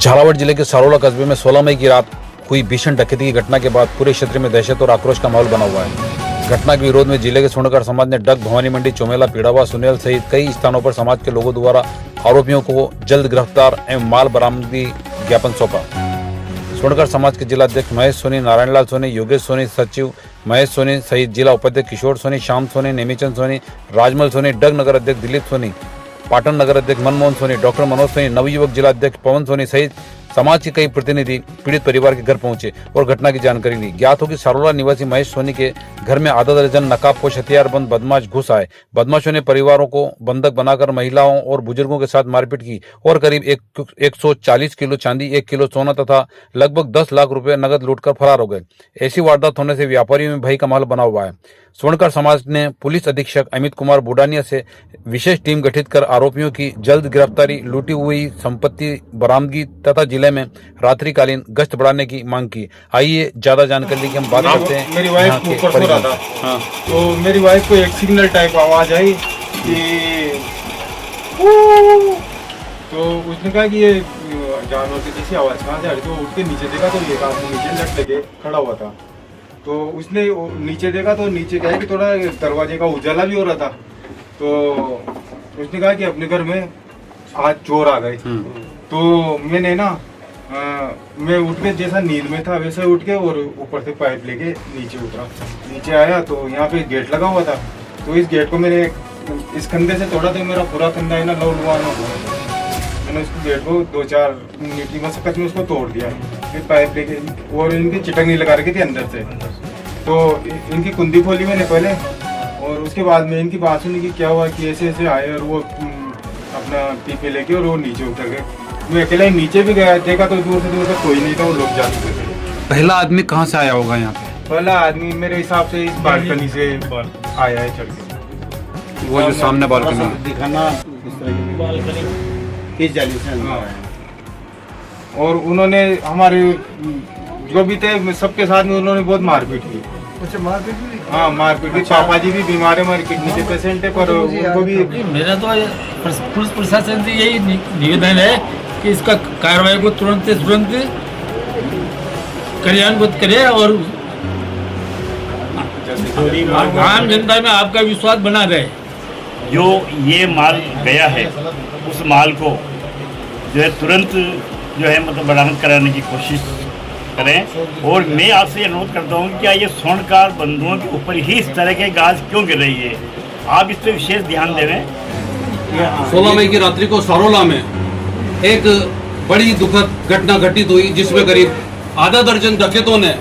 झालावाड़ जिले के सारोला कस्बे में 16 मई की रात हुई भीषण डकैती की घटना के बाद पूरे क्षेत्र में दहशत और आक्रोश का माहौल बना हुआ है। घटना के विरोध में जिले के स्वर्णकार समाज ने डग, भवानी मंडी, चोमेला, पीड़ावा, सुनेल सहित कई स्थानों पर समाज के लोगों द्वारा आरोपियों को जल्द गिरफ्तार एवं माल बरामदगी ज्ञापन सौंपा। स्वर्णकार समाज के जिलाध्यक्ष महेश सोनी, नारायणलाल सोनी, योगेश सोनी, सचिव महेश सोनी सहित जिला उपाध्यक्ष किशोर सोनी, श्याम सोनी, नेमीचंद सोनी, राजमल सोनी, डग नगर अध्यक्ष दिलीप सोनी, पाटन नगर अध्यक्ष मनमोहन सोनी, डॉक्टर मनोज सोनी, नवयुवक जिलाध्यक्ष पवन सोनी सहित समाज के कई प्रतिनिधि पीड़ित परिवार के घर पहुंचे और घटना की जानकारी ली। ज्ञात हो कि सारोला निवासी महेश सोनी के घर में आधा दर्जन नकाबपोश हथियारबंद बदमाश घुस आए। बदमाशों ने परिवारों को बंधक बनाकर महिलाओं और बुजुर्गों के साथ मारपीट की और करीब 140 किलो चांदी, 1 किलो सोना तथा लगभग 10 लाख रुपए नगद लूटकर फरार हो गए। ऐसी वारदात होने से व्यापारियों में भय का माहौल बना हुआ है। स्वर्णकार समाज ने पुलिस अधीक्षक अमित कुमार बुडानिया से विशेष टीम गठित कर आरोपियों की जल्द गिरफ्तारी, लूटी हुई संपत्ति बरामदगी तथा जिले में रात्रिकालीन गश्त बढ़ाने की मांग की। आइए ज्यादा जानकारी की हम बात करते हैं। मेरी वाइफ को ऊपर सो रहा था। हाँ। तो मेरी वाइफ को एक सिग्नल टाइप आवाज आई कि तो उसने कहा कि ये जानवर की जैसी आवाज कहाँ से आ रही, तो उठ के नीचे देखा तो एक आदमी नीचे लट लगे खड़ा हुआ था। तो उसने नीचे देखा तो नीचे क्या है कि थोड़ा दरवाजे का उजाला भी हो रहा था। तो उसने कहा कि अपने घर में आज चोर आ गए। तो मैंने ना मैं उठ के जैसा नींद में था वैसे उठ के और ऊपर से पाइप लेके नीचे उतरा। नीचे आया तो यहाँ पे गेट लगा हुआ था। तो इस गेट को मैंने इस कंधे से तोड़ा तो मेरा पूरा कंधा है ना लौलुआन हो गया। मैंने उसको गेट को 2-4 मिनट की मशक्कत में उसको तोड़ दिया। फिर पाइप लेके और इनकी चिटंगी लगा रखी थी अंदर से। तो इनकी कुंडी खोली मैंने पहले और उसके बाद में इनकी बात सुनी कि क्या हुआ कि ऐसे ऐसे आए और वो अपना पीपे लेके और वो नीचे उतर गए। मैं अकेला ही नीचे भी गया, देखा तो दूर से कोई नहीं था, वो लोग जा चुके थे। पहला आदमी कहाँ से आया होगा यहाँ पे? पहला आदमी मेरे हिसाब से इस बालकनी से आया है चढ़ के। वो जो सामने बालकनी दिखाना इस तरह की बालकनी किस जाली से अंदर आया। और उन्होंने हमारे जो भी थे सबके साथ में उन्होंने बहुत मारपीट की। अच्छा, मारपीट भी? हाँ, मारपीट की। पापा जी भी बीमार है, हमारे किडनी के पेशेंट है, पर उनको भी। मेरा तो पुलिस प्रशासन से यही निवेदन है कि इसका कार्रवाई को तुरंत कार्यान्वित करे और आम जनता में आपका विश्वास बना रहे। जो ये माल गया है उस माल को जो है तुरंत जो है मतलब बरामद कराने की कोशिश करें। और मैं आपसे अनुरोध करता हूँ कि क्या ये स्वर्णकार बंधुओं के ऊपर ही इस तरह के गाज क्यों गिर रही है, आप इस पर विशेष ध्यान दे रहे हैं। 16 मई की रात्रि को सारोला में एक बड़ी दुखद घटना घटित हुई जिसमें करीब आधा दर्जन डकैतों ने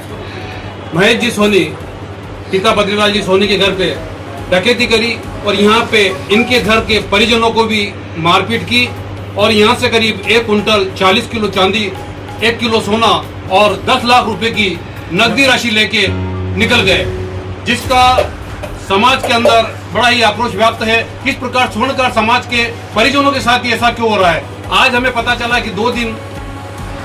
महेश जी सोनी, पिता बद्रीलाल जी सोनी के घर पे डकैती करी और यहाँ पे इनके घर के परिजनों को भी मारपीट की और यहाँ से करीब 1 कुंटल 40 किलो चांदी, 1 किलो सोना और 10 लाख रुपए की नकदी राशि लेके निकल गए, जिसका समाज के अंदर बड़ा ही आक्रोश व्याप्त है। किस प्रकार स्वर्णकार समाज के परिजनों के साथ ही ऐसा क्यों हो रहा है। आज हमें पता चला कि 2 दिन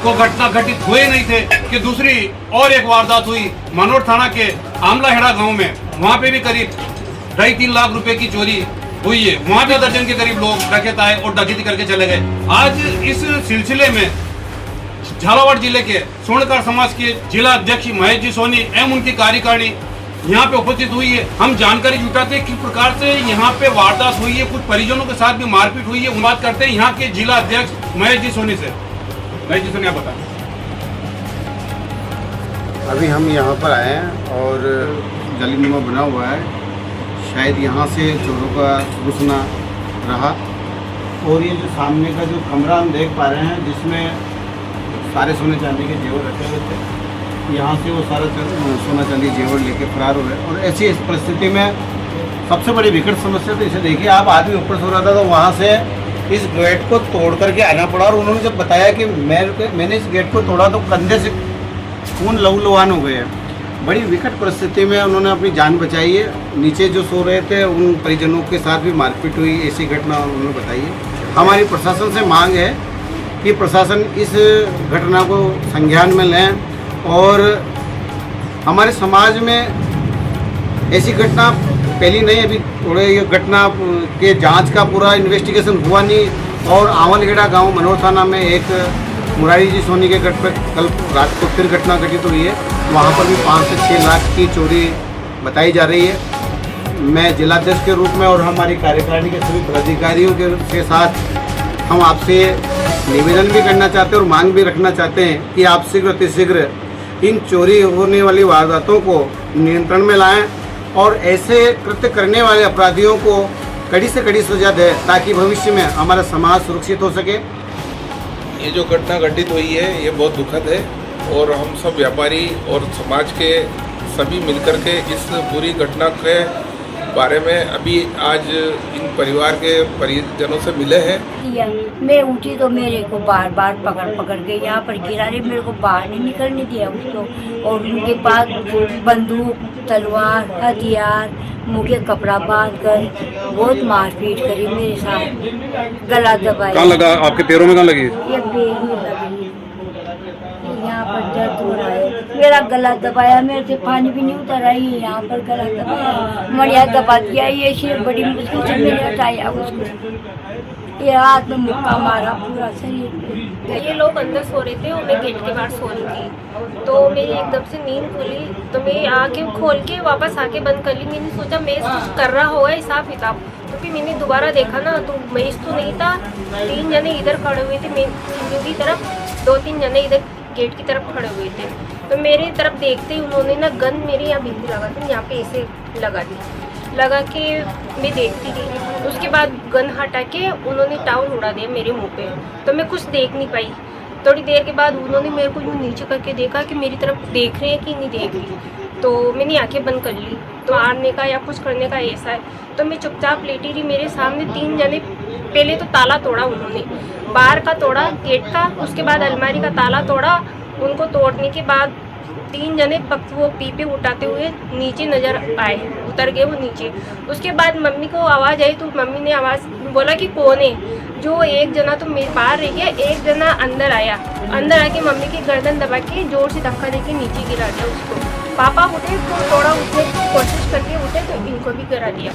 को घटना घटित हुए नहीं थे कि दूसरी और एक वारदात हुई मनोर थाना के आमलाहेड़ा गांव में। वहां पे भी करीब 2.5-3 लाख रुपए की चोरी हुई है। वहां पे दर्जन के करीब लोग डकैत आए और डकैती करके चले गए। आज इस सिलसिले में झालावाड़ जिले के स्वर्णकार समाज के जिला अध्यक्ष महेश जी सोनी एवं उनकी कार्यकारिणी यहाँ पे उपस्थित हुई है। हम जानकारी जुटाते हैं किस प्रकार से यहाँ पे वारदात हुई है, कुछ परिजनों के साथ भी मारपीट हुई है। बात करते हैं यहाँ के जिला अध्यक्ष महेश जी सोनी से। महेश जी सोनी, आप बताएं। अभी हम यहाँ पर आए हैं और गलीनुमा बना हुआ है, शायद यहाँ से चोरों का घुसना रहा। और ये जो सामने का जो कमरा हम देख पा रहे हैं जिसमें सारे सोने चांदी के जेवर रखे हुए थे, यहाँ से वो सारा सोना चांदी जेवर लेके फरार हो गए। और ऐसी इस परिस्थिति में सबसे बड़ी विकट समस्या तो इसे देखिए, आप आदमी ऊपर सो रहा था तो वहाँ से इस गेट को तोड़ करके आना पड़ा। और उन्होंने जब बताया कि मैंने इस गेट को तोड़ा तो कंधे से खून लहूलुहान हो गए हैं। बड़ी विकट परिस्थिति में उन्होंने अपनी जान बचाई है। नीचे जो सो रहे थे उन परिजनों के साथ भी मारपीट हुई, ऐसी घटना उन्होंने बताई है। हमारी प्रशासन से मांग है कि प्रशासन इस घटना को संज्ञान में लें और हमारे समाज में ऐसी घटना पहली नहीं, अभी थोड़े ये घटना के जांच का पूरा इन्वेस्टिगेशन हुआ नहीं। और आवलखेड़ा गांव मनोर थाना में एक मुरारी जी सोनी के गढ़ पर कल रात को फिर घटना घटित हुई है। वहाँ पर भी 5 से 6 लाख की चोरी बताई जा रही है। मैं जिलाध्यक्ष के रूप में और हमारी कार्यकारिणी के सभी पदाधिकारियों के साथ हम आपसे निवेदन भी करना चाहते हैं और मांग भी रखना चाहते हैं कि आप शीघ्र अतिशीघ्र इन चोरी होने वाली वारदातों को नियंत्रण में लाएं और ऐसे कृत्य करने वाले अपराधियों को कड़ी से कड़ी सजा दें, ताकि भविष्य में हमारा समाज सुरक्षित हो सके। ये जो घटना घटित हुई है ये बहुत दुखद है और हम सब व्यापारी और समाज के सभी मिलकर के इस बुरी घटना के बारे में अभी आज इन परिवार के परिजनों से मिले हैं। मैं उठी तो मेरे को बार बार पकड़ के यहाँ पर गिरा रहे, मेरे को बाहर नहीं निकलने दिया उसको। और उनके पास बंदूक, तलवार, हथियार, मुझे कपड़ा बांध कर बहुत मारपीट करी मेरे साथ, गला दबाया। कहाँ लगा आपके पैरों में? कहाँ लगी? ये पैर में लगी, यहाँ पर दर्द हो रहा है। मेरा गला दबाया, मेरे से पानी भी नहीं उतर रहा है, यहाँ पर गला दबाया, मड़िया दबा दिया। ये सिर्फ बड़ी मुश्किल से मैंने हटाया उसको। ये हाथ में मुक्का मारा पूरा शरीर पे। ये लोग अंदर सो रहे थे और मैं गेट के बाहर सो रही थी, तो मेरी एकदम से नींद खुली, तो मैं आके खोल के वापस आके बंद कर ली। मैंने सोचा मैं कुछ कर रहा होगा हिसाब किताब, तो फिर मैंने दोबारा देखा ना तो मैं तो नहीं था, 3 जने इधर खड़े हुए थे मेन की तरफ, 2-3 जने इधर गेट की तरफ खड़े हुए थे। तो मेरी तरफ देखते ही उन्होंने ना गन मेरे यहाँ बिंदी लगा थी, यहाँ पे ऐसे लगा के मैं देखती थी। उसके बाद गन हटा के उन्होंने टाउल उड़ा दिया मेरे मुंह पे, तो मैं कुछ देख नहीं पाई। थोड़ी देर के बाद उन्होंने मेरे को यूँ नीचे करके देखा कि मेरी तरफ देख रहे हैं कि नहीं देख रही, तो मैंने आंखें बंद कर ली। तो मारने का या कुछ करने का ऐसा है, तो मैं चुपचाप लेटी रही। मेरे सामने 3 जने, पहले तो ताला तोड़ा उन्होंने, बाहर का तोड़ा गेट का, उसके बाद अलमारी का ताला तोड़ा। उनको तोड़ने के बाद 3 जने वो पीपे उठाते हुए नीचे नजर आए, उतर गए वो नीचे। उसके बाद मम्मी को आवाज़ आई, तो मम्मी ने आवाज़ बोला कि कौन है। जो एक जना तो मेरे बाहर रह गया, एक जना अंदर आया, अंदर आके मम्मी की गर्दन दबा के जोर से धक्का देके नीचे गिरा दिया उसको। पापा उठे तो थोड़ा उठने की कोशिश करके उठे तो इनको भी गिरा दिया।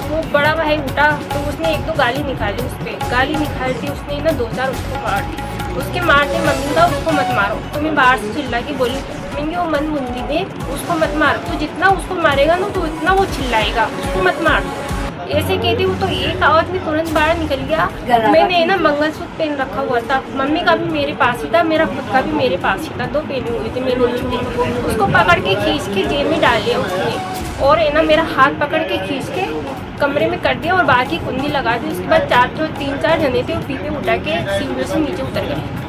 वो बड़ा भाई उठा तो उसने 1-2 गाली निकाली, उस पर गाली निकालती उसने ना 2-4 उसको मार दी। उसके मारते मम्मी का उसको मत मारो, तो मैं बाहर से चिल्ला के बोली, मैंने वो मन मुंदी में उसको मत मार, तो जितना उसको मारेगा ना तो इतना वो चिल्लाएगा, उसको मत मार। ऐसे कहती हूँ तो एक आवाज में तुरंत बाहर निकल गया। मैंने ना मंगलसूत्र पहन रखा हुआ था, मम्मी का भी मेरे पास ही था, मेरा खुद का भी मेरे पास ही था, 2 पहने हुए थे मेरे। उसको पकड़ के खींच के जेब में डाल लिया उसने, और है ना मेरा हाथ पकड़ के खींच के कमरे में कर दिया और बाकी कुंडी लगा दी। उसके बाद 3-4 जने थे वो पीपे उठा के सीढ़ियों से नीचे उतर गए।